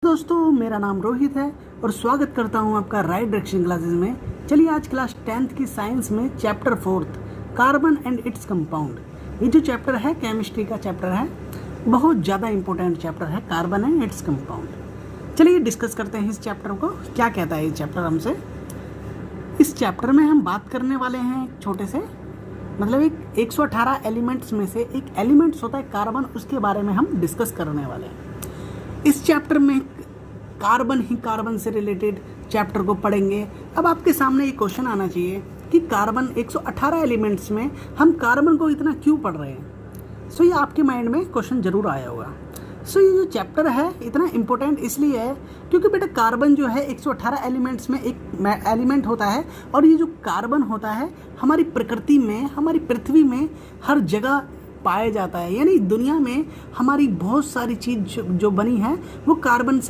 दोस्तों, मेरा नाम रोहित है और स्वागत करता हूं आपका राइट डायरेक्शन क्लासेस में। चलिए आज क्लास 10th की साइंस में chapter 4th carbon and its compound, ये जो चैप्टर है केमिस्ट्री का चैप्टर है, बहुत ज़्यादा इंपॉर्टेंट चैप्टर है कार्बन एंड इट्स कंपाउंड। चलिए डिस्कस करते हैं इस चैप्टर को, क्या कहता है ये चैप्टर हमसे। इस चैप्टर में हम बात करने वाले हैं एक छोटे से मतलब एक 118 एलिमेंट्स में से एक एलिमेंट्स होता है कार्बन, उसके बारे में हम डिस्कस करने वाले हैं। इस चैप्टर में कार्बन से रिलेटेड चैप्टर को पढ़ेंगे। अब आपके सामने ये क्वेश्चन आना चाहिए कि कार्बन 118 एलिमेंट्स में हम कार्बन को इतना क्यों पढ़ रहे हैं। सो ये आपके माइंड में क्वेश्चन जरूर आया होगा। सो ये जो चैप्टर है इतना इम्पोर्टेंट इसलिए है क्योंकि बेटा कार्बन जो है 118 एलिमेंट्स में एक एलिमेंट होता है और ये जो कार्बन होता है हमारी प्रकृति में, हमारी पृथ्वी में हर जगह पाया जाता है। यानी दुनिया में हमारी बहुत सारी चीज़ जो बनी है वो कार्बन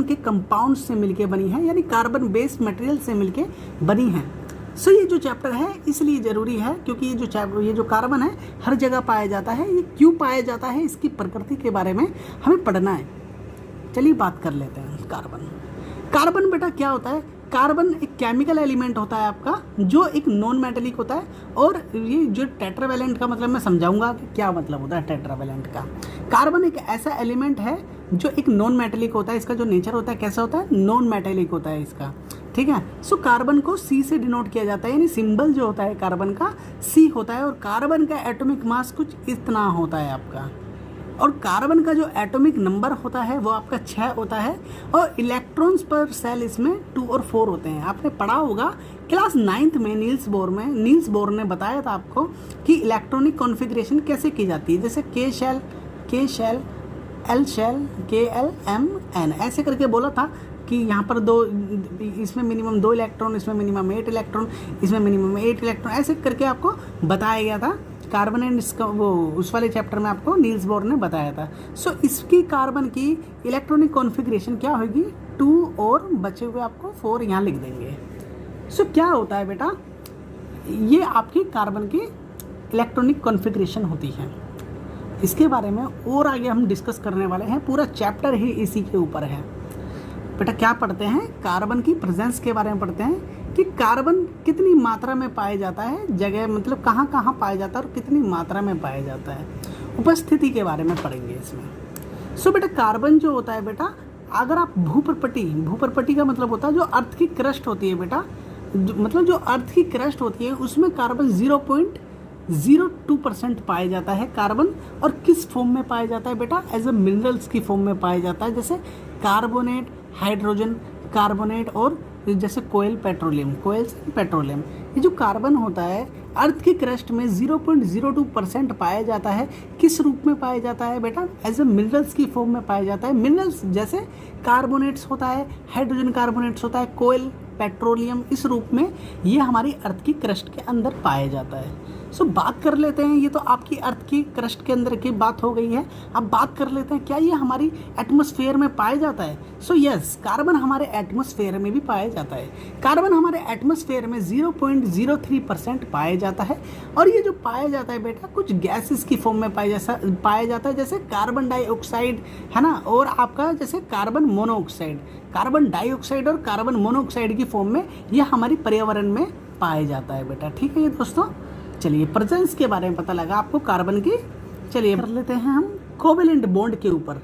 के कंपाउंड से मिलके बनी है, यानी कार्बन बेस्ड मटेरियल से मिलके बनी है। सो ये जो चैप्टर है इसलिए ज़रूरी है क्योंकि ये जो कार्बन है हर जगह पाया जाता है। ये क्यों पाया जाता है, इसकी प्रकृति के बारे में हमें पढ़ना है। चलिए बात कर लेते हैं। कार्बन बेटा क्या होता है। कार्बन एक केमिकल एलिमेंट होता है आपका, जो एक नॉन मेटेलिक होता है। और ये जो टेट्रावैलेंट का मतलब मैं समझाऊंगा कि क्या मतलब होता है टेट्रावैलेंट का। कार्बन एक ऐसा एलिमेंट है जो एक नॉन मेटेलिक होता है। इसका जो नेचर होता है कैसा होता है, नॉन मेटेलिक होता है इसका, ठीक है। सो कार्बन को सी से डिनोट किया जाता है, यानी सिंबल जो होता है कार्बन का सी होता है। और कार्बन का एटॉमिक मास कुछ इतना होता है आपका। और कार्बन का जो एटॉमिक नंबर होता है वो आपका 6 होता है। और इलेक्ट्रॉन्स पर सेल इसमें 2 और 4 होते हैं। आपने पढ़ा होगा क्लास 9th में नील्स बोर ने बताया था आपको कि इलेक्ट्रॉनिक कॉन्फ़िगरेशन कैसे की जाती है। जैसे के शेल, एल शेल, KLMN ऐसे करके बोला था कि यहाँ पर इसमें मिनिमम 2 इलेक्ट्रॉन, इसमें मिनिमम 8 इलेक्ट्रॉन, इसमें मिनिमम 8 इलेक्ट्रॉन, ऐसे करके आपको बताया गया था। कार्बन एंड इसका वो उस वाले चैप्टर में आपको नील्स बोर ने बताया था। सो इसकी कार्बन की इलेक्ट्रॉनिक कॉन्फ़िगरेशन क्या होगी, 2 और बचे हुए आपको 4 यहाँ लिख देंगे। सो क्या होता है बेटा, ये आपकी कार्बन की इलेक्ट्रॉनिक कॉन्फ़िगरेशन होती है। इसके बारे में और आगे हम डिस्कस करने वाले हैं। पूरा चैप्टर ही इसी के ऊपर है। बेटा क्या पढ़ते हैं, कार्बन की प्रेजेंस के बारे में पढ़ते हैं कि कार्बन कितनी मात्रा में पाया जाता है, जगह मतलब कहाँ कहाँ पाया जाता है और कितनी मात्रा में पाया जाता है। उपस्थिति के बारे में पढ़ेंगे इसमें। सो बेटा कार्बन जो होता है बेटा, अगर आप भूप्रपट्टी का मतलब होता है जो अर्थ की क्रस्ट होती है बेटा, मतलब जो अर्थ की क्रस्ट होती है उसमें कार्बन 0.02% पाया जाता है कार्बन। और किस फॉर्म में पाया जाता है बेटा, एज ए मिनरल्स की फॉर्म में पाया जाता है। जैसे कार्बोनेट, हाइड्रोजन कार्बोनेट और जैसे कोयल पेट्रोलियम। ये जो कार्बन होता है अर्थ की क्रस्ट में 0.02% पाया जाता है। किस रूप में पाया जाता है बेटा, एज ए मिनरल्स की फॉर्म में पाया जाता है। मिनरल्स जैसे कार्बोनेट्स होता है, हाइड्रोजन कार्बोनेट्स होता है, कोयल पेट्रोलियम, इस रूप में ये हमारी अर्थ की क्रस्ट के अंदर पाया जाता है। सो बात कर लेते हैं, ये तो आपकी अर्थ की क्रस्ट के अंदर की बात हो गई है। अब बात कर लेते हैं क्या ये हमारी एटमॉस्फेयर में पाया जाता है। सो यस, कार्बन हमारे एटमॉस्फेयर में भी पाया जाता है। कार्बन हमारे एटमॉस्फेयर में 0.03% पाया जाता है। और ये जो पाया जाता है बेटा कुछ गैसेस की फॉर्म में पाया जाता है, जैसे कार्बन डाइऑक्साइड है ना, और आपका जैसे कार्बन डाइऑक्साइड और कार्बन मोनोऑक्साइड की फॉर्म में ये हमारी पर्यावरण में पाया जाता है बेटा, ठीक है ये दोस्तों। चलिए प्रेजेंस के बारे में पता लगा आपको कार्बन की। चलिए कर लेते हैं हम कोवेलेंट बॉन्ड के ऊपर।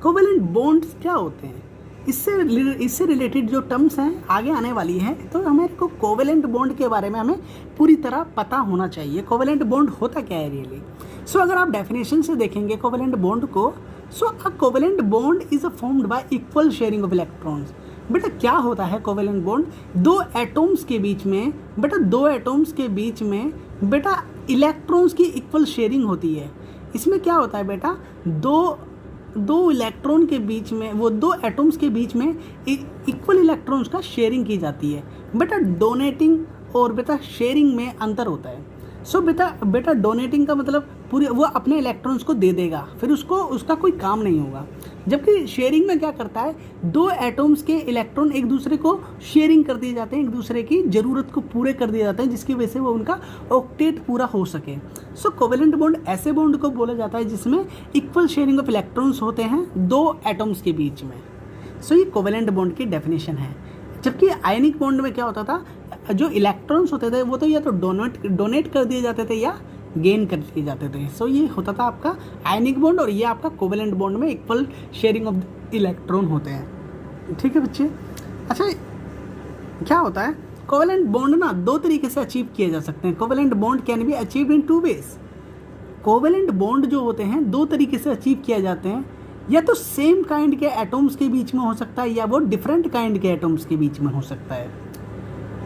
कोवेलेंट बॉन्ड्स क्या होते हैं, इससे रिलेटेड जो टर्म्स हैं आगे आने वाली हैं, तो हमें को कोवेलेंट बॉन्ड के बारे में हमें पूरी तरह पता होना चाहिए। कोवेलेंट बॉन्ड होता क्या है रियली। सो अगर आप डेफिनेशन से देखेंगे कोवेलेंट बॉन्ड को, so a covalent bond is formed by equal sharing of electrons. बेटा क्या होता है कोवेलेंट बॉन्ड, दो एटम्स के बीच में बेटा इलेक्ट्रॉन्स की इक्वल शेयरिंग होती है। इसमें क्या होता है बेटा, दो इलेक्ट्रॉन के बीच में, वो दो एटम्स के बीच में इक्वल इलेक्ट्रॉन्स का शेयरिंग की जाती है। बेटा डोनेटिंग और बेटा शेयरिंग में अंतर होता है। सो बेटा डोनेटिंग का मतलब पूरे वो अपने इलेक्ट्रॉन्स को दे देगा, फिर उसका कोई काम नहीं होगा। जबकि शेयरिंग में क्या करता है, दो एटम्स के इलेक्ट्रॉन एक दूसरे को शेयरिंग कर दिए जाते हैं, एक दूसरे की ज़रूरत को पूरे कर दिए जाते हैं, जिसकी वजह से वो उनका ऑक्टेट पूरा हो सके। सो कोवेलेंट बॉन्ड ऐसे बॉन्ड को बोला जाता है जिसमें इक्वल शेयरिंग ऑफ इलेक्ट्रॉन्स होते हैं दो एटम्स के बीच में। सो ये कोवेलेंट बॉन्ड की डेफिनेशन है। जबकि आयनिक बॉन्ड में क्या होता था, जो इलेक्ट्रॉन्स होते थे वो तो या तो डोनेट कर दिए जाते थे या गेन कर लिए जाते थे। सो ये होता था आपका आयनिक बॉन्ड, और ये आपका कोवेलेंट बॉन्ड में इक्वल शेयरिंग ऑफ इलेक्ट्रॉन होते हैं। ठीक है बच्चे। अच्छा, क्या होता है कोवेलेंट बॉन्ड ना दो तरीके से अचीव किए जा सकते हैं। Covalent bond can be achieved in 2 ways. Covalent bond जो होते हैं 2 तरीके से अचीव किया जाते हैं, या तो सेम काइंड के एटम्स के बीच में हो सकता है, या वो डिफरेंट काइंड के एटम्स के बीच में हो सकता है।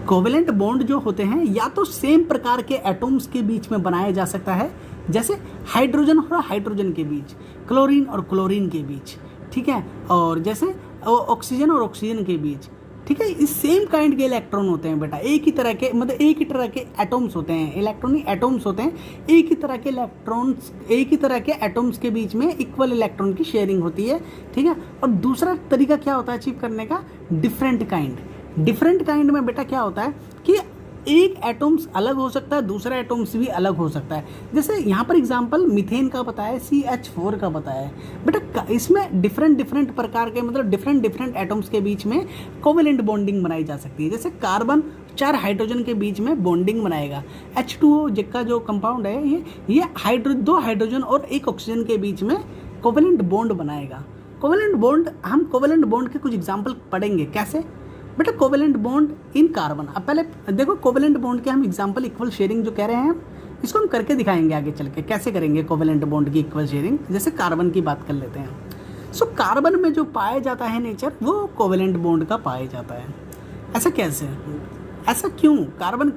कोवेलेंट बॉन्ड जो होते हैं या तो सेम प्रकार के एटम्स के बीच में बनाया जा सकता है, जैसे हाइड्रोजन और हाइड्रोजन के बीच, क्लोरीन और क्लोरीन के बीच, ठीक है, और जैसे ऑक्सीजन और ऑक्सीजन के बीच, ठीक है। इस सेम काइंड के इलेक्ट्रॉन होते हैं बेटा, एक ही तरह के, मतलब एक ही तरह के एटम्स होते हैं, इलेक्ट्रॉनिक एटम्स होते हैं, एक ही तरह के इलेक्ट्रॉन्स, एक ही तरह के एटम्स के बीच में इक्वल इलेक्ट्रॉन की शेयरिंग होती है, ठीक है। और दूसरा तरीका क्या होता है अचीव करने का, डिफरेंट काइंड। डिफरेंट काइंड में बेटा क्या होता है कि एक एटम्स अलग हो सकता है, दूसरा एटम्स भी अलग हो सकता है। जैसे यहाँ पर एग्जांपल मीथेन का बताया है, CH4 का बताया है बेटा। इसमें डिफरेंट प्रकार के, मतलब डिफरेंट एटम्स के बीच में कोवेलेंट बॉन्डिंग बनाई जा सकती है। जैसे कार्बन 4 हाइड्रोजन के बीच में बॉन्डिंग बनाएगा, H2O का जो कंपाउंड है ये 2 हाइड्रोजन और 1 ऑक्सीजन के बीच में कोवेलेंट बॉन्ड बनाएगा। कोवेलेंट बॉन्ड, हम कोवेलेंट बॉन्ड के कुछ एग्जाम्पल पढ़ेंगे कैसे बेटा। कोवेलेंट बॉन्ड इन कार्बन, अब पहले देखो कोवेलेंट बॉन्ड के हम एग्जांपल इक्वल शेयरिंग जो कह रहे हैं, इसको हम करके दिखाएंगे आगे चल के कैसे करेंगे कोवेलेंट बॉन्ड की इक्वल शेयरिंग। जैसे कार्बन की बात कर लेते हैं। सो कार्बन में जो पाया जाता है नेचर, वो कोवेलेंट बॉन्ड का पाया जाता है। ऐसा कैसे, ऐसा क्यों, कार्बन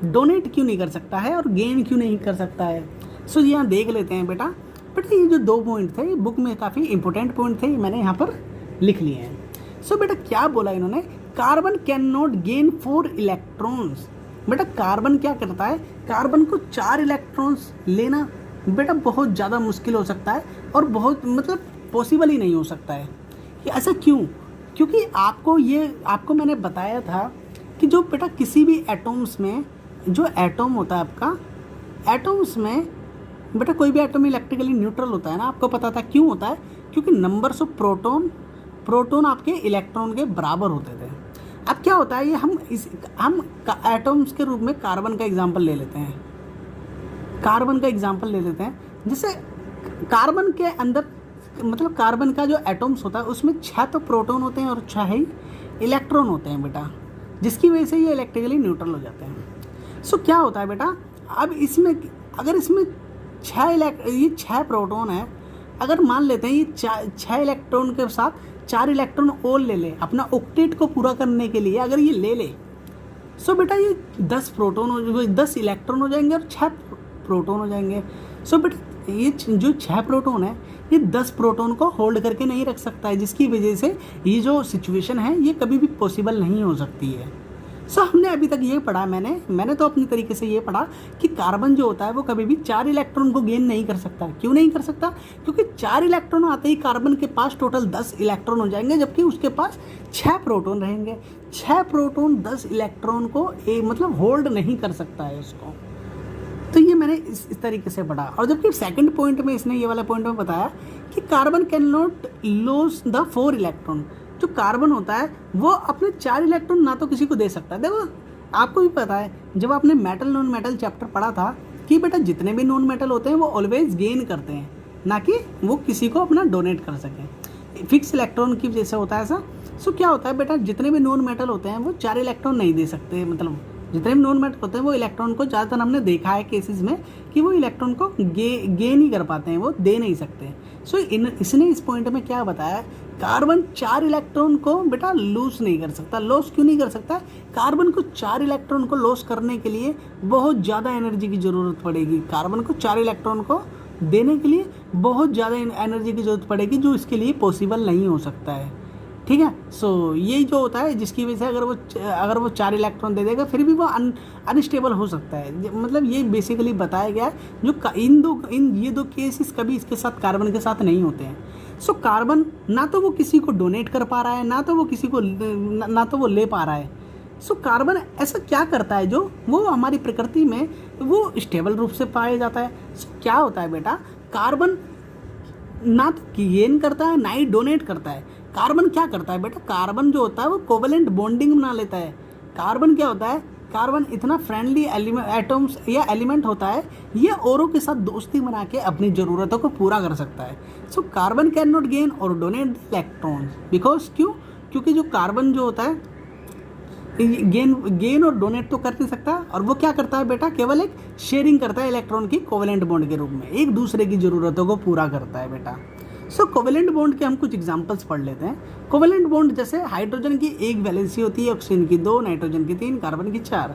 डोनेट क्यों नहीं कर सकता है और गेन क्यों नहीं कर सकता है। सो यहाँ देख लेते हैं बेटा। ये जो 2 पॉइंट थे बुक में काफ़ी इंपॉर्टेंट पॉइंट थे, मैंने यहाँ पर लिख लिए हैं। सो बेटा क्या बोला इन्होंने, carbon can not gain 4 electrons. बेटा कार्बन क्या करता है, कार्बन को 4 इलेक्ट्रॉन्स लेना बेटा बहुत ज़्यादा मुश्किल हो सकता है, और बहुत मतलब पॉसिबल ही नहीं हो सकता है। कि ऐसा क्यों, क्योंकि आपको मैंने बताया था कि जो बेटा किसी भी एटम्स में जो एटम होता है आपका, एटम्स में बेटा कोई भी एटम इलेक्ट्रिकली न्यूट्रल होता है ना, आपको पता था क्यों होता है, क्योंकि नंबर्स ऑफ प्रोटॉन आपके इलेक्ट्रॉन के बराबर होते थे। अब क्या होता है, ये हम एटम्स के रूप में कार्बन का एग्जांपल ले लेते हैं। कार्बन का एग्जांपल ले लेते हैं, जैसे कार्बन के अंदर, मतलब कार्बन का जो एटम्स होता है उसमें 6 तो प्रोटॉन होते हैं और 6 ही इलेक्ट्रॉन होते हैं बेटा, जिसकी वजह से ये इलेक्ट्रिकली न्यूट्रल हो जाते हैं। सो क्या होता है बेटा, अब इसमें अगर इसमें 6 प्रोटॉन है, अगर मान लेते हैं ये 6 इलेक्ट्रॉन के साथ 4 इलेक्ट्रॉन और ले अपना ऑक्टेट को पूरा करने के लिए, अगर ये ले सो बेटा ये 10 प्रोटॉन 10 इलेक्ट्रॉन हो जाएंगे और 6 प्रोटॉन हो जाएंगे। सो बेटा ये जो 6 प्रोटॉन है ये 10 प्रोटॉन को होल्ड करके नहीं रख सकता है, जिसकी वजह से ये जो सिचुएशन है ये कभी भी पॉसिबल नहीं हो सकती है। सो हमने अभी तक ये पढ़ा, मैंने तो अपनी तरीके से ये पढ़ा कि कार्बन जो होता है वो कभी भी 4 इलेक्ट्रॉन को गेन नहीं कर सकता। क्यों नहीं कर सकता, क्योंकि 4 इलेक्ट्रॉन आते ही कार्बन के पास टोटल 10 इलेक्ट्रॉन हो जाएंगे, जबकि उसके पास 6 प्रोटॉन रहेंगे। 6 प्रोटॉन 10 इलेक्ट्रॉन को मतलब होल्ड नहीं कर सकता है उसको। तो ये मैंने इस तरीके से पढ़ा। और जबकि सेकंड पॉइंट में इसने ये वाला पॉइंट में बताया कि carbon can not lose the 4 electron. जो कार्बन होता है वो अपने 4 इलेक्ट्रॉन ना तो किसी को दे सकता है। देखो आपको भी पता है, जब आपने मेटल नॉन मेटल चैप्टर पढ़ा था कि बेटा जितने भी नॉन मेटल होते हैं वो ऑलवेज गेन करते हैं, ना कि वो किसी को अपना डोनेट कर सकें। फिक्स इलेक्ट्रॉन की वजह से होता है ऐसा। सो क्या होता है बेटा, जितने भी नॉन मेटल होते हैं वो 4 इलेक्ट्रॉन नहीं दे सकते, मतलब जितने भी नॉन मेटल होते हैं वो इलेक्ट्रॉन को ज़्यादातर हमने देखा है केसेस में कि वो इलेक्ट्रॉन को गेन ही कर पाते हैं, वो दे नहीं सकते। सो इसने इस पॉइंट में क्या बताया, कार्बन 4 इलेक्ट्रॉन को बेटा लूज नहीं कर सकता। लॉस क्यों नहीं कर सकता, कार्बन को 4 इलेक्ट्रॉन को लॉस करने के लिए बहुत ज़्यादा एनर्जी की ज़रूरत पड़ेगी। कार्बन को 4 इलेक्ट्रॉन को देने के लिए बहुत ज़्यादा एनर्जी की ज़रूरत पड़ेगी, जो इसके लिए पॉसिबल नहीं हो सकता है। ठीक है। सो यही जो होता है, जिसकी वजह से अगर वो 4 इलेक्ट्रॉन दे देगा फिर भी वो अनस्टेबल हो सकता है। मतलब ये बेसिकली बताया गया है, जो ये दो केसेस कभी इसके साथ कार्बन के साथ नहीं होते हैं। सो कार्बन ना तो वो किसी को डोनेट कर पा रहा है, ना तो वो किसी को ना तो वो ले पा रहा है। सो कार्बन ऐसा क्या करता है जो वो हमारी प्रकृति में वो स्टेबल रूप से पाया जाता है। सो क्या होता है बेटा, कार्बन ना तो गेन करता है ना ही डोनेट करता है। कार्बन क्या करता है बेटा, कार्बन जो होता है वो कोवेलेंट बॉन्डिंग बना लेता है। कार्बन क्या होता है, कार्बन इतना फ्रेंडली एटम्स या एलिमेंट होता है, ये औरों के साथ दोस्ती बना के अपनी ज़रूरतों को पूरा कर सकता है। So carbon can not gain और डोनेट द इलेक्ट्रॉन्स बिकॉज क्यों, क्योंकि जो कार्बन जो होता है गेन और डोनेट तो कर नहीं सकता, और वो क्या करता है बेटा, केवल एक शेयरिंग करता है इलेक्ट्रॉन की कोवेलेंट बॉन्ड के रूप में, एक दूसरे की ज़रूरतों को पूरा करता है बेटा। सो कोवेलेंट बॉन्ड के हम कुछ एग्जांपल्स पढ़ लेते हैं। कोवेलेंट बॉन्ड जैसे हाइड्रोजन की एक वैलेंसी होती है, ऑक्सीजन की 2, नाइट्रोजन की 3, कार्बन की 4,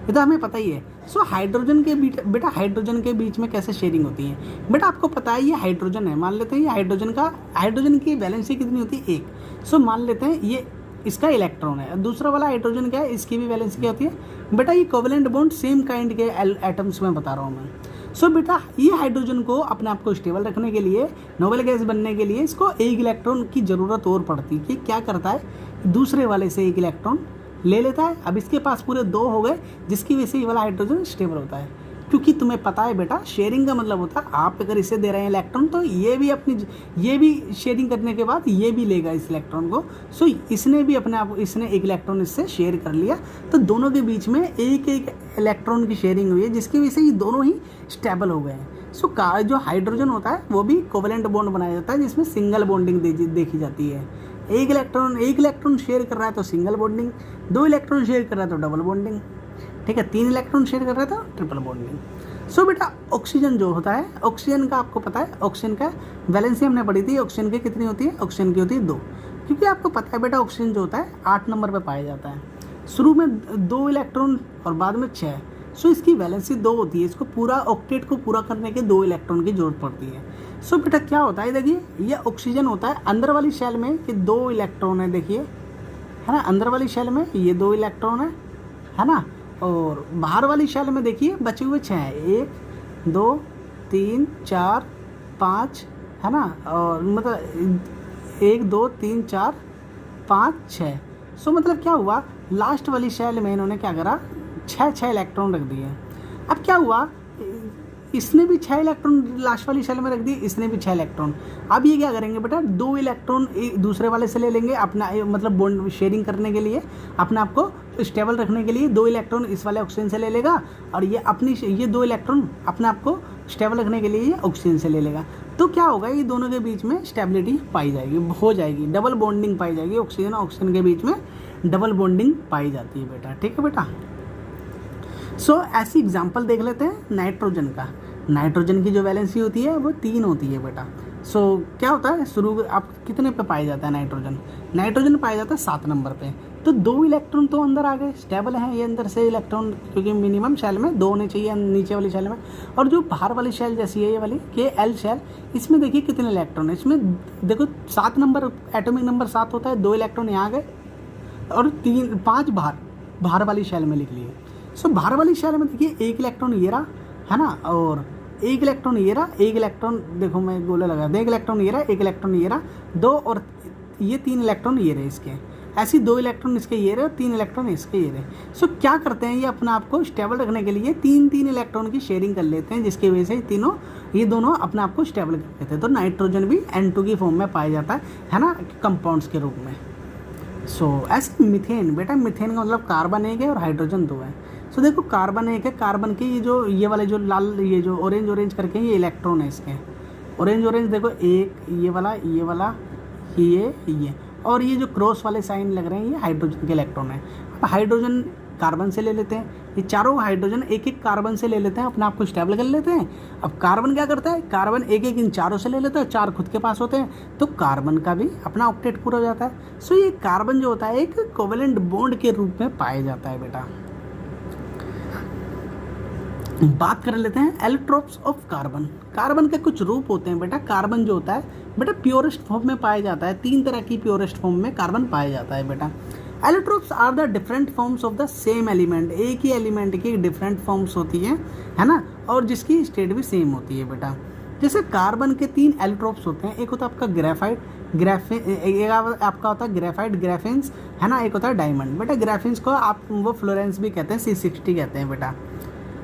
ये तो हमें पता ही है। सो हाइड्रोजन के बेटा हाइड्रोजन के बीच में कैसे शेयरिंग होती है, बेटा आपको पता है ये हाइड्रोजन है, मान लेते हैं ये हाइड्रोजन की वैलेंसी कितनी होती है 1। सो मान लेते हैं ये इसका इलेक्ट्रॉन है, दूसरा वाला हाइड्रोजन क्या है, इसकी भी वैलेंसी क्या होती है बेटा, ये कोवेलेंट बॉन्ड सेम काइंड के एटम्स में बता रहा हूँ मैं। सो बेटा ये हाइड्रोजन को अपने आप को स्टेबल रखने के लिए, नोबेल गैस बनने के लिए इसको एक इलेक्ट्रॉन की ज़रूरत और पड़ती है कि क्या करता है, दूसरे वाले से एक इलेक्ट्रॉन ले लेता है। अब इसके पास पूरे 2 हो गए, जिसकी वजह से ये वाला हाइड्रोजन स्टेबल होता है। क्योंकि तुम्हें पता है बेटा शेयरिंग का मतलब होता है आप अगर इसे दे रहे हैं इलेक्ट्रॉन, तो ये भी शेयरिंग करने के बाद ये भी लेगा इस इलेक्ट्रॉन को। सो इसने भी इसने एक इलेक्ट्रॉन इससे शेयर कर लिया, तो दोनों के बीच में एक एक इलेक्ट्रॉन की शेयरिंग हुई है, जिसकी वजह से ये दोनों ही स्टेबल हो गए हैं। सो जो हाइड्रोजन होता है वो भी कोवेलेंट बॉन्ड बनाया जाता है, जिसमें सिंगल बॉन्डिंग देखी जाती है। एक इलेक्ट्रॉन शेयर कर रहा है तो सिंगल बॉन्डिंग, 2 इलेक्ट्रॉन शेयर कर रहा है तो डबल बॉन्डिंग, ठीक है, 3 इलेक्ट्रॉन शेयर कर रहा है तो ट्रिपल बॉन्डिंग। सो बेटा ऑक्सीजन जो होता है, ऑक्सीजन का आपको पता है, ऑक्सीजन का वैलेंसी हमने पढ़ी थी, ऑक्सीजन की कितनी होती है, ऑक्सीजन की होती है 2। क्योंकि आपको पता है बेटा ऑक्सीजन जो होता है 8 नंबर पे पाया जाता है, शुरू में 2 इलेक्ट्रॉन और बाद में 6। सो इसकी वैलेंसी 2 होती है, इसको पूरा ऑक्टेट को पूरा करने के 2 इलेक्ट्रॉन की जरूरत पड़ती है। सो बेटा क्या होता है, देखिए ये ऑक्सीजन होता है अंदर वाली शेल में कि 2 इलेक्ट्रॉन है, देखिए है ना, अंदर वाली शेल में ये 2 इलेक्ट्रॉन है ना, और बाहर वाली शेल में देखिए बचे हुए 6 हैं, 1 2 3 4 5 है ना, और मतलब 1 2 3 4 5 6। सो मतलब क्या हुआ, लास्ट वाली शेल में इन्होंने क्या करा, 6 इलेक्ट्रॉन रख दिए। अब क्या हुआ, इसने भी 6 इलेक्ट्रॉन लास्ट वाली शेल में रख दिए, इसने भी 6 इलेक्ट्रॉन। अब ये क्या करेंगे बेटा, 2 इलेक्ट्रॉन दूसरे वाले से ले लेंगे अपना, मतलब बॉन्ड शेयरिंग करने के लिए, अपने आप को स्टेबल रखने के लिए 2 इलेक्ट्रॉन इस वाले ऑक्सीजन से ले लेगा, और ये 2 इलेक्ट्रॉन अपने आप को स्टेबल रखने के लिए ये ऑक्सीजन से ले लेगा। तो क्या होगा, ये दोनों के बीच में स्टेबिलिटी पाई जाएगी, हो जाएगी, डबल बॉन्डिंग पाई जाएगी, ऑक्सीजन और ऑक्सीजन के बीच में डबल बॉन्डिंग पाई जाती है बेटा, ठीक है बेटा। सो ऐसी एग्जाम्पल देख लेते हैं नाइट्रोजन का। नाइट्रोजन की जो वैलेंसी होती है वो 3 होती है बेटा। सो क्या होता है, शुरू आप कितने पे पाया जाता है नाइट्रोजन पाया जाता है 7 नंबर पे। तो 2 इलेक्ट्रॉन तो अंदर आ गए, स्टेबल हैं ये अंदर से इलेक्ट्रॉन, क्योंकि मिनिमम शेल में 2 होने चाहिए नीचे वाली शेल में। और जो बाहर वाली शेल जैसी है ये वाली के एल शेल, इसमें देखिए कितने इलेक्ट्रॉन है, इसमें देखो 7 नंबर, एटॉमिक नंबर 7 होता है, 2 इलेक्ट्रॉन यहाँ गए और 5 बाहर वाली शेल में लिख लिए। सो बाहर वाली शेल में देखिए 1 इलेक्ट्रॉन ये रहा है ना, और 1 इलेक्ट्रॉन ये रहा, 1 इलेक्ट्रॉन देखो मैं गोला लगा, 1 इलेक्ट्रॉन ये रहा, 1 इलेक्ट्रॉन ये रहा, 2 और ये 3 इलेक्ट्रॉन ये रहे इसके, ऐसी 2 इलेक्ट्रॉन इसके ये रहे, 3 इलेक्ट्रॉन इसके ये रहे। सो क्या करते हैं, ये अपने आप को स्टेबल रखने के लिए 3 इलेक्ट्रॉन की शेयरिंग कर लेते हैं, जिसकी वजह से ये दोनों अपने आप को स्टेबल कर लेते हैं। तो नाइट्रोजन भी N2 की फॉर्म में पाया जाता है ना, कंपाउंड्स के रूप में। सो ऐसे मिथेन, बेटा मिथेन का मतलब कार्बन 1 है और हाइड्रोजन 2 है। सो देखो कार्बन 1 है, कार्बन के ये वाले जो लाल, ये जो ऑरेंज करके ये इलेक्ट्रॉन है इसके, ऑरेंज देखो, 1 ये वाला ये और ये जो क्रॉस वाले साइन लग रहे हैं ये हाइड्रोजन के इलेक्ट्रॉन है। अब हाइड्रोजन कार्बन से ले लेते हैं, ये चारों हाइड्रोजन एक कार्बन से ले लेते हैं, अपने आप को स्टेबल कर लेते हैं। अब कार्बन क्या करता है, कार्बन एक इन चारों से ले लेता है, 4 खुद के पास होते हैं, तो कार्बन का भी अपना ऑक्टेट पूरा हो जाता है। सो ये कार्बन जो होता है एक कोवेलेंट बॉन्ड के रूप में पाया जाता है बेटा। बात कर लेते हैं एलोट्रोप्स ऑफ कार्बन। कार्बन के कुछ रूप होते हैं बेटा। कार्बन जो होता है बेटा प्योरेस्ट फॉर्म में पाया जाता है, 3 तरह की प्योरेस्ट फॉर्म में कार्बन पाया जाता है बेटा। Allotropes are the different forms of the same element, एक ही एलिमेंट की डिफरेंट फॉर्म्स होती हैं, है ना, और जिसकी स्टेट भी सेम होती है बेटा। जैसे कार्बन के 3 एलोट्रोप्स होते हैं, एक होता है आपका एक आपका होता है ग्रेफाइट ग्रेफिन्स, है ना, एक होता है डायमंड। बेटा ग्रेफिन्स को आप वो फ्लोरेंस भी कहते हैं, C60 कहते हैं बेटा।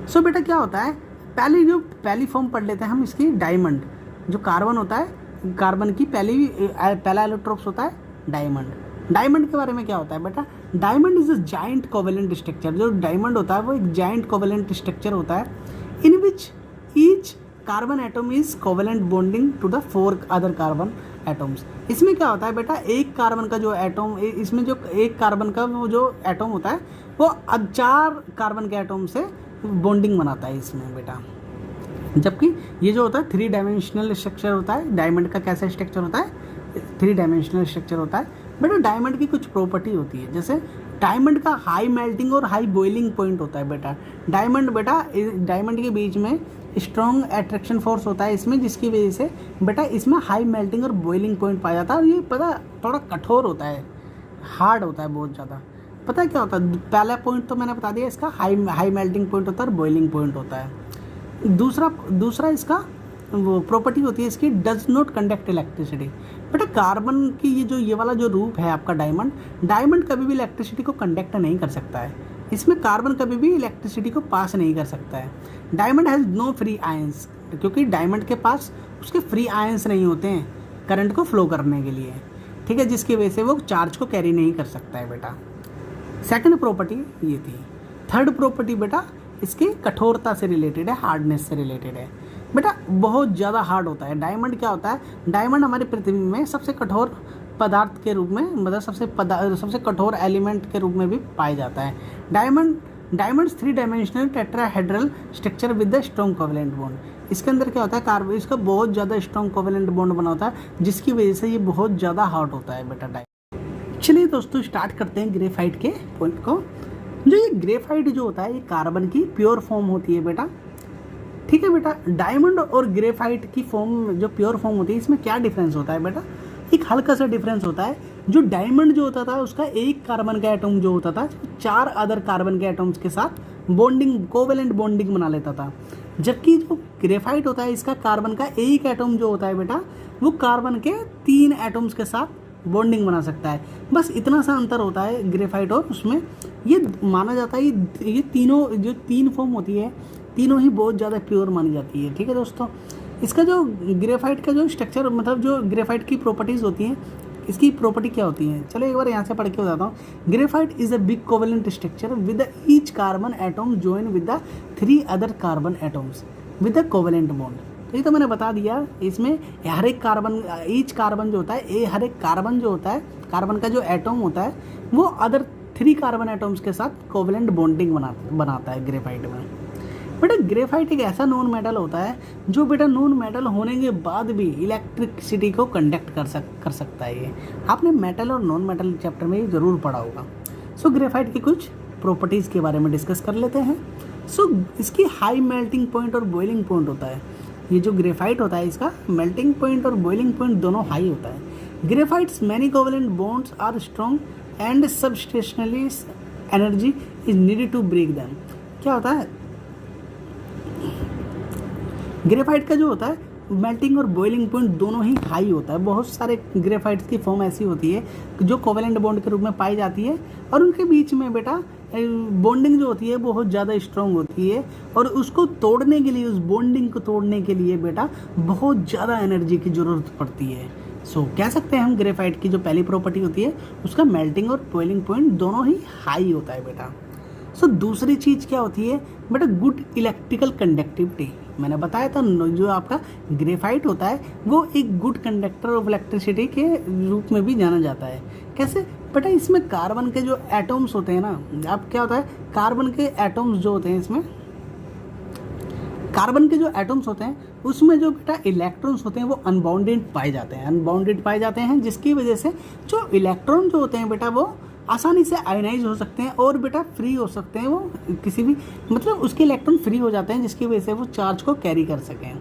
सो बेटा क्या होता है, पहली फॉर्म पढ़ लेते हैं हम इसकी, डायमंड। जो कार्बन होता है, कार्बन की पहला एलोट्रोप्स होता है डायमंड। डायमंड के बारे में क्या होता है बेटा, diamond is a giant covalent structure. जो डायमंड होता है वो एक जाइंट कोवेलेंट स्ट्रक्चर होता है in which each carbon atom is covalent bonding to the 4 other carbon atoms. इसमें क्या होता है बेटा, एक कार्बन का जो एटम, इसमें जो एक कार्बन का वो जो एटम होता है वो 4 कार्बन के एटम से बॉन्डिंग बनाता है इसमें बेटा। जबकि ये जो होता है 3 डायमेंशनल स्ट्रक्चर होता है। डायमंड का कैसा स्ट्रक्चर होता है, 3 डायमेंशनल स्ट्रक्चर होता है बेटा। डायमंड की कुछ प्रॉपर्टी होती है, जैसे डायमंड का हाई मेल्टिंग और हाई बॉइलिंग पॉइंट होता है बेटा। डायमंड बेटा, डायमंड के बीच में स्ट्रॉन्ग अट्रैक्शन फोर्स होता है इसमें, जिसकी वजह से बेटा इसमें हाई मेल्टिंग और बॉइलिंग पॉइंट पाया जाता है। और ये पता थोड़ा कठोर होता है, हार्ड होता है बहुत ज़्यादा। पता है क्या होता है, पहला पॉइंट तो मैंने बता दिया इसका, हाई मेल्टिंग पॉइंट होता है और बॉइलिंग पॉइंट होता है। दूसरा इसका वो प्रॉपर्टी होती है इसकी, डज नॉट कंडक्ट इलेक्ट्रिसिटी। बेटा कार्बन की ये वाला जो रूप है आपका डायमंड कभी भी इलेक्ट्रिसिटी को कंडक्ट नहीं कर सकता है। इसमें कार्बन कभी भी इलेक्ट्रिसिटी को पास नहीं कर सकता है। Diamond has no free ions, क्योंकि डायमंड के पास उसके फ्री आयंस नहीं होते हैं करंट को फ्लो करने के लिए, ठीक है, जिसकी वजह से वो चार्ज को कैरी नहीं कर सकता है बेटा। सेकंड प्रॉपर्टी ये थी। थर्ड प्रॉपर्टी बेटा इसकी कठोरता से रिलेटेड है, हार्डनेस से रिलेटेड है बेटा। बहुत ज़्यादा हार्ड होता है डायमंड। क्या होता है, डायमंड हमारी पृथ्वी में सबसे कठोर पदार्थ के रूप में, मतलब सबसे कठोर एलिमेंट के रूप में भी पाया जाता है। Diamonds 3 dimensional tetrahedral structure with the strong covalent bond. इसके अंदर क्या होता है, कार्बन इसका बहुत ज़्यादा स्ट्रॉन्ग कोवेलेंट बॉन्ड बना होता है, जिसकी वजह से ये बहुत ज़्यादा हार्ड होता है बेटा डायमंड। चलिए दोस्तों स्टार्ट करते हैं ग्रेफाइट के पॉइंट को। जो ये ग्रेफाइट जो होता है ये कार्बन की प्योर फॉर्म होती है बेटा, ठीक है बेटा। डायमंड और ग्रेफाइट की फॉर्म जो प्योर फॉर्म होती है, इसमें क्या डिफरेंस होता है बेटा, एक हल्का सा डिफरेंस होता है। जो डायमंड जो होता था उसका एक कार्बन का एटम जो होता था 4 अदर कार्बन के एटम्स के साथ बॉन्डिंग, कोवेलेंट बॉन्डिंग बना लेता था। जबकि जो ग्रेफाइट होता है इसका कार्बन का एक एटम जो होता है बेटा वो कार्बन के 3 एटम्स के साथ बॉन्डिंग बना सकता है। बस इतना सा अंतर होता है ग्रेफाइट और उसमें। ये माना जाता है ये तीनों जो 3 फॉर्म होती है तीनों ही बहुत ज़्यादा प्योर मानी जाती है, ठीक है दोस्तों। इसका जो ग्रेफाइट का जो स्ट्रक्चर, मतलब जो ग्रेफाइट की प्रॉपर्टीज़ होती हैं, इसकी प्रॉपर्टी क्या होती है, चलो एक बार यहाँ से पढ़ के बताता हूँ। Graphite is a big covalent structure with each carbon atom join with the 3 other carbon atoms with the covalent bond. तो ये तो मैंने बता दिया, इसमें हर एक कार्बन, ईच कार्बन जो होता है, हर एक कार्बन जो होता है, कार्बन का जो एटम होता है वो अदर 3 कार्बन एटम्स के साथ कोवेलेंट बॉन्डिंग बनाता है ग्रेफाइट में। बेटा ग्रेफाइट एक ऐसा नॉन मेटल होता है जो बेटा नॉन मेटल होने के बाद भी इलेक्ट्रिसिटी को कंडक्ट कर सकता है। ये आपने मेटल और नॉन मेटल चैप्टर में ज़रूर पढ़ा होगा। सो ग्रेफाइट की कुछ प्रॉपर्टीज़ के बारे में डिस्कस कर लेते हैं। सो इसकी हाई मेल्टिंग पॉइंट और बॉइलिंग पॉइंट होता है। ये जो ग्रेफाइट होता है इसका मेल्टिंग पॉइंट और बॉइलिंग पॉइंट दोनों हाई होता है। Graphite's many covalent bonds are strong and substantially energy is needed to break them. क्या होता है, ग्रेफाइट का जो होता है मेल्टिंग और बॉइलिंग पॉइंट दोनों ही हाई होता है। बहुत सारे ग्रेफाइट्स की फॉर्म ऐसी होती है जो कोवेलेंट बॉन्ड के रूप में पाई जाती है और उनके बीच में बेटा बॉन्डिंग जो होती है बहुत ज़्यादा स्ट्रॉन्ग होती है और उसको तोड़ने के लिए, उस बॉन्डिंग को तोड़ने के लिए बेटा बहुत ज़्यादा एनर्जी की ज़रूरत पड़ती है। सो कह सकते हैं हम ग्रेफाइट की जो पहली प्रॉपर्टी होती है उसका मेल्टिंग और बॉइलिंग पॉइंट दोनों ही हाई होता है बेटा। सो दूसरी चीज़ क्या होती है बेटा, गुड इलेक्ट्रिकल कंडक्टिविटी। मैंने बताया था जो आपका ग्रेफाइट होता है वो एक गुड कंडक्टर ऑफ इलेक्ट्रिसिटी के रूप में भी जाना जाता है। कैसे बेटा, इसमें कार्बन के जो एटम्स होते हैं ना, अब क्या होता है कार्बन के एटम्स जो होते हैं, इसमें कार्बन के जो एटम्स होते हैं उसमें जो बेटा इलेक्ट्रॉन्स होते हैं वो अनबाउंडेड पाए जाते हैं, जिसकी वजह से जो इलेक्ट्रॉन जो होते हैं बेटा वो आसानी से आयोनाइज हो सकते हैं और बेटा फ्री हो सकते हैं। वो किसी भी मतलब उसके इलेक्ट्रॉन फ्री हो जाते हैं जिसकी वजह से वो चार्ज को कैरी कर सकें।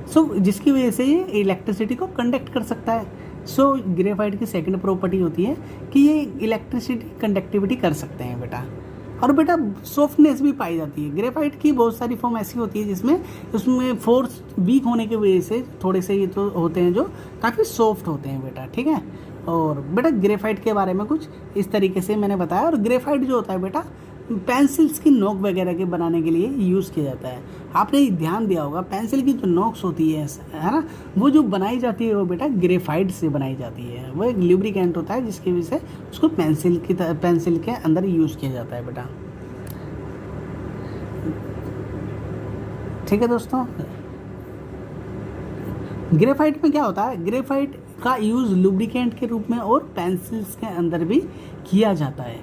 सो जिसकी वजह से ये इलेक्ट्रिसिटी को कंडक्ट कर सकता है। सो ग्रेफाइट की सेकंड प्रॉपर्टी होती है कि ये इलेक्ट्रिसिटी कंडक्टिविटी कर सकते हैं बेटा। और बेटा सॉफ्टनेस भी पाई जाती है। ग्रेफाइट की बहुत सारी फॉर्म ऐसी होती है जिसमें उसमें फोर्स वीक होने की वजह से थोड़े से ये तो होते हैं जो काफ़ी सॉफ्ट होते हैं बेटा, ठीक है। और बेटा ग्रेफाइट के बारे में कुछ इस तरीके से मैंने बताया। और ग्रेफाइट जो होता है बेटा पेंसिल्स की नोक वगैरह के बनाने के लिए यूज़ किया जाता है। आपने ध्यान दिया होगा पेंसिल की जो नोक्स होती है ना, वो जो बनाई जाती है वो बेटा ग्रेफाइट से बनाई जाती है। वो एक ल्यूब्रिकेंट होता है जिसकी वजह से उसको पेंसिल के अंदर यूज़ किया जाता है बेटा। ठीक है दोस्तों, ग्रेफाइट में क्या होता है, ग्रेफाइट का यूज़ लुब्रिकेंट के रूप में और पेंसिल्स के अंदर भी किया जाता है।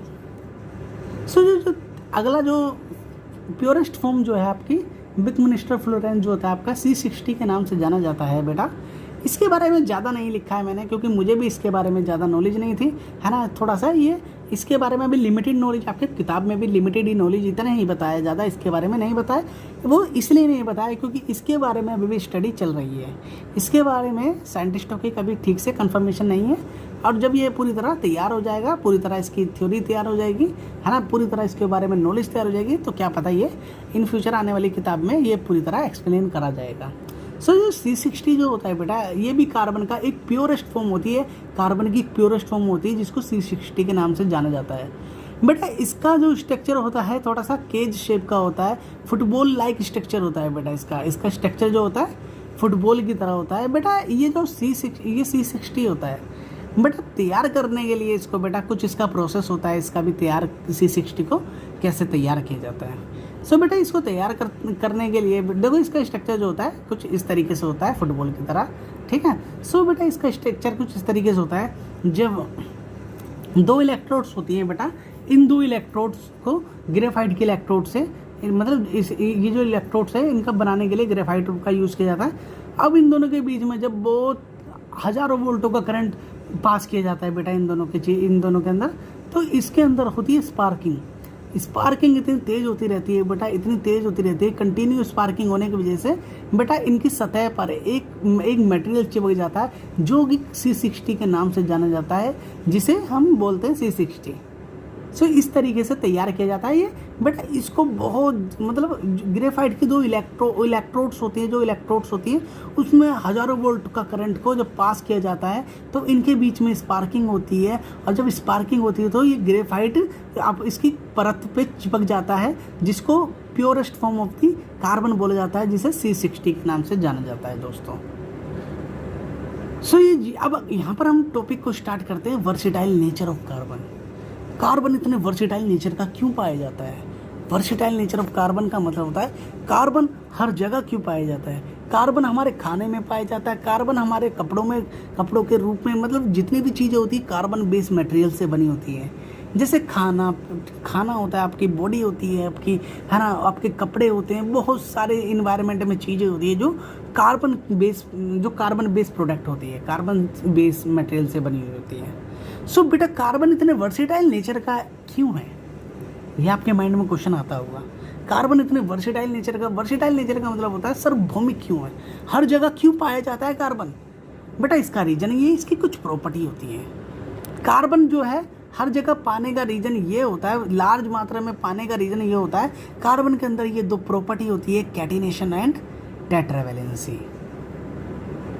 सो जो अगला जो प्योरेस्ट फॉर्म जो है आपकी बिकमिनिस्टर फ्लोरेंस जो होता है आपका C60 के नाम से जाना जाता है बेटा। इसके बारे में ज़्यादा नहीं लिखा है मैंने, क्योंकि मुझे भी इसके बारे में ज़्यादा नॉलेज नहीं थी, है ना। थोड़ा सा ये इसके बारे में भी लिमिटेड नॉलेज, आपके किताब में भी लिमिटेड ही नॉलेज, इतना ही बताया, ज़्यादा इसके बारे में नहीं बताया। वो इसलिए नहीं बताया क्योंकि इसके बारे में अभी भी स्टडी चल रही है। इसके बारे में साइंटिस्टों की कभी ठीक से कंफर्मेशन नहीं है, और जब ये पूरी तरह तैयार हो जाएगा, पूरी तरह इसकी थ्योरी तैयार हो जाएगी, है ना, पूरी तरह इसके बारे में नॉलेज तैयार हो जाएगी, तो क्या पता ये इन फ्यूचर आने वाली किताब में ये पूरी तरह एक्सप्लेन करा जाएगा। सो ये C60 जो होता है बेटा, ये भी कार्बन का एक प्योरेस्ट फॉर्म होती है, कार्बन की एक प्योरेस्ट फॉर्म होती है जिसको C60 के नाम से जाना जाता है बेटा। इसका जो स्ट्रक्चर होता है थोड़ा सा केज शेप का होता है, फुटबॉल लाइक स्ट्रक्चर होता है बेटा। इसका स्ट्रक्चर जो होता है फुटबॉल की तरह होता है बेटा। ये जो C60 होता है बेटा, तैयार करने के लिए इसको बेटा कुछ इसका प्रोसेस होता है, इसका भी तैयार C60 को कैसे तैयार किया जाता है। सो बेटा इसको तैयार करने के लिए देखो इसका स्ट्रक्चर जो होता है कुछ इस तरीके से होता है फुटबॉल की तरह, ठीक है। सो बेटा इसका स्ट्रक्चर कुछ इस तरीके से होता है। जब 2 इलेक्ट्रोड्स होती हैं बेटा, इन 2 इलेक्ट्रोड्स को ग्रेफाइट के इलेक्ट्रोड से, मतलब ये जो इलेक्ट्रोड्स है इनका बनाने के लिए ग्रेफाइट का यूज़ किया जाता है। अब इन दोनों के बीच में जब बहुत हज़ारों वोल्टों का करंट पास किया जाता है बेटा इन दोनों के अंदर, तो इसके अंदर होती है स्पार्किंग इतनी तेज़ होती रहती है बेटा, इतनी तेज़ होती रहती है, कंटिन्यू स्पार्किंग होने की वजह से बेटा इनकी सतह पर एक मटेरियल चिपक जाता है जो कि C60 के नाम से जाना जाता है, जिसे हम बोलते हैं C60। सो इस तरीके से तैयार किया जाता है ये बेटा। इसको बहुत मतलब ग्रेफाइट की 2 इलेक्ट्रोड्स होती हैं उसमें हज़ारों वोल्ट का करंट को जब पास किया जाता है तो इनके बीच में स्पार्किंग होती है, और जब स्पार्किंग होती है तो ये ग्रेफाइट आप इसकी परत पे चिपक जाता है, जिसको purest form of the carbon बोला जाता है, जिसे C60 के नाम से जाना जाता है दोस्तों। सो ये अब यहाँ पर हम टॉपिक को स्टार्ट करते हैं, versatile nature of carbon. Carbon इतने वर्सेटाइल नेचर का क्यों पाया जाता है? वर्सेटाइल नेचर ऑफ कार्बन का मतलब होता है कार्बन हर जगह क्यों पाया जाता है। कार्बन हमारे खाने में पाया जाता है, कार्बन हमारे कपड़ों के रूप में, मतलब जितनी भी चीज़ें होती है कार्बन बेस्ड मटेरियल से बनी होती है। जैसे खाना होता है, आपकी बॉडी होती है आपकी, है ना, आपके कपड़े होते हैं, बहुत सारे इन्वायरमेंट में चीज़ें होती है जो कार्बन बेस्ड प्रोडक्ट होती है, कार्बन बेस्ड मटेरियल से बनी हुई होती है। सो बेटा कार्बन इतने वर्सेटाइल नेचर का क्यों है, ये आपके माइंड में क्वेश्चन आता होगा। कार्बन इतने वर्सेटाइल नेचर का मतलब होता है सार्वभौमिक क्यों है, हर जगह क्यों पाया जाता है कार्बन। बेटा इसका रीजन ये, इसकी कुछ प्रॉपर्टी होती है। कार्बन जो है हर जगह पाने का रीजन ये होता है, लार्ज मात्रा में पाने का रीजन ये होता है, कार्बन के अंदर ये 2 प्रॉपर्टी होती है, कैटिनेशन एंड टेट्रावैलेंसी।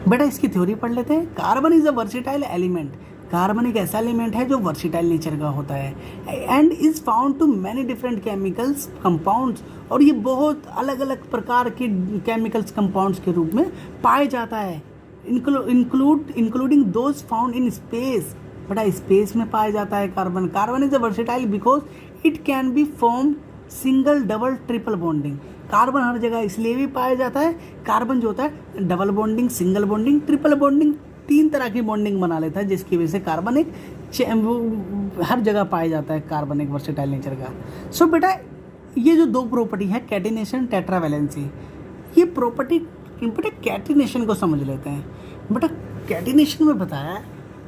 बेटा इसकी थ्योरी पढ़ लेते हैं। Carbon is a versatile element, carbon एक ऐसा एलिमेंट है जो वर्सेटाइल नेचर का होता है, and is found to many different chemicals compounds, और ये बहुत अलग अलग प्रकार के केमिकल्स कंपाउंड्स के रूप में पाया जाता है, including those found in space. बड़ा स्पेस में पाया जाता है carbon. Carbon is a versatile because it can be form single, double, triple bonding. Carbon हर जगह इसलिए भी पाया जाता है, कार्बन जो होता है double bonding, single bonding, triple bonding, 3 तरह की बॉन्डिंग बना लेता है, जिसकी वजह से कार्बन हर जगह पाया जाता है, कार्बन एक वर्सेटाइल नेचर का। सो बेटा ये जो 2 प्रॉपर्टी है कैटिनेशन, टेट्रावैलेंसी, ये प्रॉपर्टी बेटा कैटिनेशन को समझ लेते हैं। बेटा कैटिनेशन में बताया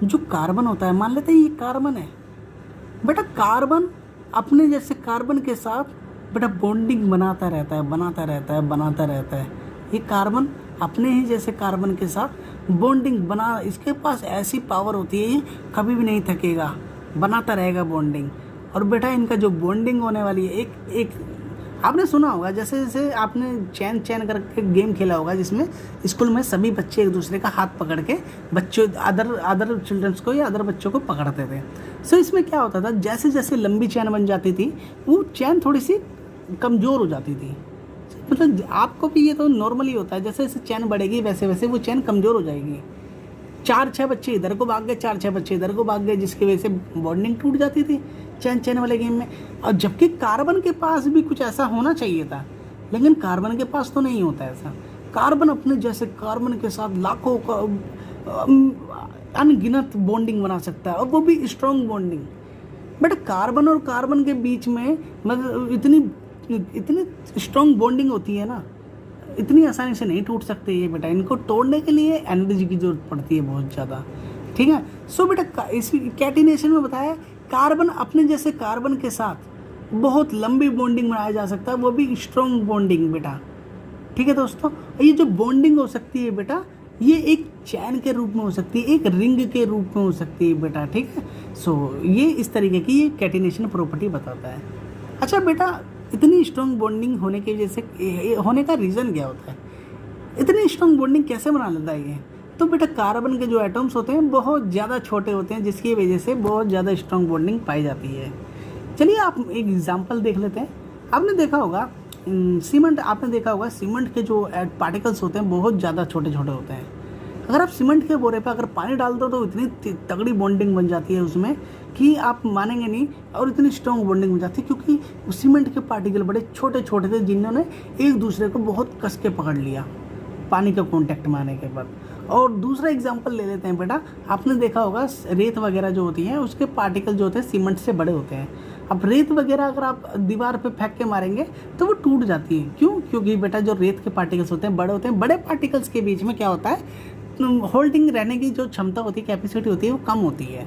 जो कार्बन होता है, मान लेते हैं ये कार्बन है बेटा, कार्बन अपने जैसे कार्बन के साथ बेटा बॉन्डिंग बनाता रहता है। ये कार्बन अपने ही जैसे कार्बन के साथ बॉन्डिंग बना, इसके पास ऐसी पावर होती है ये कभी भी नहीं थकेगा, बनाता रहेगा बॉन्डिंग। और बेटा इनका जो बॉन्डिंग होने वाली है, एक आपने सुना होगा, जैसे जैसे आपने चैन चैन करके गेम खेला होगा, जिसमें स्कूल में सभी बच्चे एक दूसरे का हाथ पकड़ के बच्चों अदर चिल्ड्रंस को या अदर बच्चों को पकड़ते थे। सो इसमें क्या होता था, जैसे जैसे लंबी चैन बन जाती थी वो चैन थोड़ी सी कमज़ोर हो जाती थी। मतलब आपको भी ये तो नॉर्मली होता है, जैसे जैसे चैन बढ़ेगी वैसे वैसे वो चैन कमज़ोर हो जाएगी। 4-6 बच्चे इधर को भाग गए, 4-6 बच्चे इधर को भाग गए, जिसकी वजह से बॉन्डिंग टूट जाती थी चैन चैन वाले गेम में। और जबकि कार्बन के पास भी कुछ ऐसा होना चाहिए था, लेकिन कार्बन के पास तो नहीं होता ऐसा। कार्बन अपने जैसे कार्बन के साथ लाखों का अनगिनत बॉन्डिंग बना सकता है, और वो भी स्ट्रॉन्ग बॉन्डिंग। बट कार्बन और कार्बन के बीच में मतलब इतनी स्ट्रॉन्ग बॉन्डिंग होती है ना, इतनी आसानी से नहीं टूट सकते ये बेटा। इनको तोड़ने के लिए एनर्जी की जरूरत पड़ती है बहुत ज़्यादा, ठीक है। सो बेटा इस कैटिनेशन में बताया कार्बन अपने जैसे कार्बन के साथ बहुत लंबी बॉन्डिंग बनाया जा सकता है, वो भी स्ट्रॉन्ग बॉन्डिंग बेटा, ठीक है दोस्तों। ये जो बॉन्डिंग हो सकती है बेटा, ये एक चैन के रूप में हो सकती है, एक रिंग के रूप में हो सकती है बेटा, ठीक है। सो ये इस तरीके की ये कैटिनेशन प्रॉपर्टी बताता है। अच्छा बेटा, इतनी स्ट्रॉन्ग बॉन्डिंग होने की वजह से होने का रीज़न क्या होता है, इतनी स्ट्रॉन्ग बॉन्डिंग कैसे बना लेता है ये? तो बेटा कार्बन के जो एटम्स होते हैं बहुत ज़्यादा छोटे होते हैं, जिसकी वजह से बहुत ज़्यादा स्ट्रॉन्ग बॉन्डिंग पाई जाती है। चलिए आप एक एग्जांपल देख लेते हैं। आपने देखा होगा सीमेंट, आपने देखा होगा सीमेंट के जो पार्टिकल्स होते हैं बहुत ज़्यादा छोटे छोटे होते हैं। अगर आप सीमेंट के बोरे पे अगर पानी डाल दो तो इतनी तगड़ी बॉन्डिंग बन जाती है उसमें कि आप मानेंगे नहीं, और इतनी स्ट्रॉन्ग बॉन्डिंग बन जाती है क्योंकि सीमेंट के पार्टिकल बड़े छोटे छोटे थे जिन्होंने एक दूसरे को बहुत कस के पकड़ लिया पानी का कॉन्टैक्ट में आने के बाद। और दूसरा एग्जांपल ले लेते हैं बेटा, आपने देखा होगा रेत वगैरह जो होती हैं उसके पार्टिकल जो होते हैं सीमेंट से बड़े होते हैं। अब रेत वगैरह अगर आप दीवार पे फेंक के मारेंगे तो वो टूट जाती है। क्यों? क्योंकि बेटा जो रेत के पार्टिकल्स होते हैं बड़े होते हैं, बड़े पार्टिकल्स के बीच में क्या होता है, होल्डिंग रहने की जो क्षमता होती है, कैपेसिटी होती है, वो कम होती है।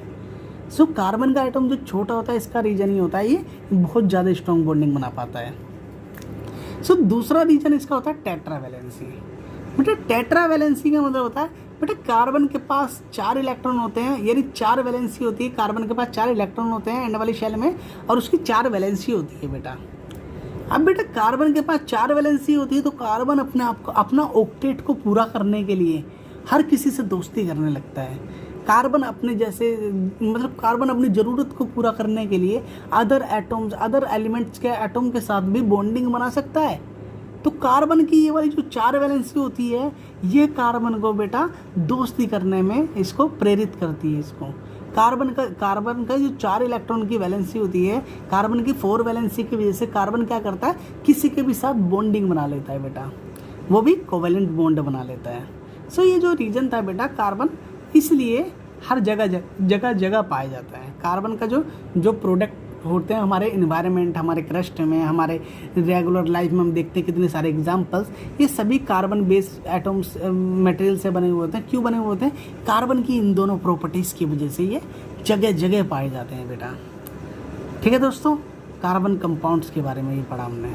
सो कार्बन का एटम जो छोटा होता है इसका रीजन ही होता है ये बहुत ज़्यादा स्ट्रॉन्ग बॉन्डिंग बना पाता है। सो दूसरा रीजन इसका होता है टेट्रावैलेंसी। बेटा टेट्रावैलेंसी का मतलब होता है बेटा कार्बन के पास 4 इलेक्ट्रॉन होते हैं, यानी 4 वैलेंसी होती है। कार्बन के पास 4 इलेक्ट्रॉन होते हैं एंड वाली शेल में, और उसकी 4 वैलेंसी होती है बेटा। अब बेटा कार्बन के पास 4 वैलेंसी होती है तो कार्बन अपने आप को अपना ऑक्टेट को पूरा करने के लिए हर किसी से दोस्ती करने लगता है। कार्बन अपने जैसे मतलब कार्बन अपनी ज़रूरत को पूरा करने के लिए अदर एटम्स, अदर एलिमेंट्स के एटम के साथ भी बॉन्डिंग बना सकता है। तो कार्बन की ये वाली जो 4 वैलेंसी होती है ये कार्बन को बेटा दोस्ती करने में इसको प्रेरित करती है। इसको कार्बन का जो 4 इलेक्ट्रॉन की वैलेंसी होती है, कार्बन की 4 वैलेंसी की वजह से कार्बन क्या करता है, किसी के भी साथ बॉन्डिंग बना लेता है बेटा, वो भी कोवेलेंट बॉन्ड बना लेता है। सो ये जो रीजन था बेटा कार्बन, इसलिए हर जगह जगह पाया जाता है। कार्बन का जो प्रोडक्ट होते हैं हमारे इन्वायरमेंट, हमारे क्रस्ट में, हमारे रेगुलर लाइफ में हम देखते हैं कितने सारे एग्जांपल्स, ये सभी कार्बन बेस्ड एटम्स मटेरियल से बने हुए होते हैं। क्यों बने हुए होते हैं? कार्बन की इन दोनों प्रॉपर्टीज़ की वजह से ये जगह जगह पाए जाते हैं बेटा। ठीक है दोस्तों, कार्बन कंपाउंड्स के बारे में ये पढ़ा हमने।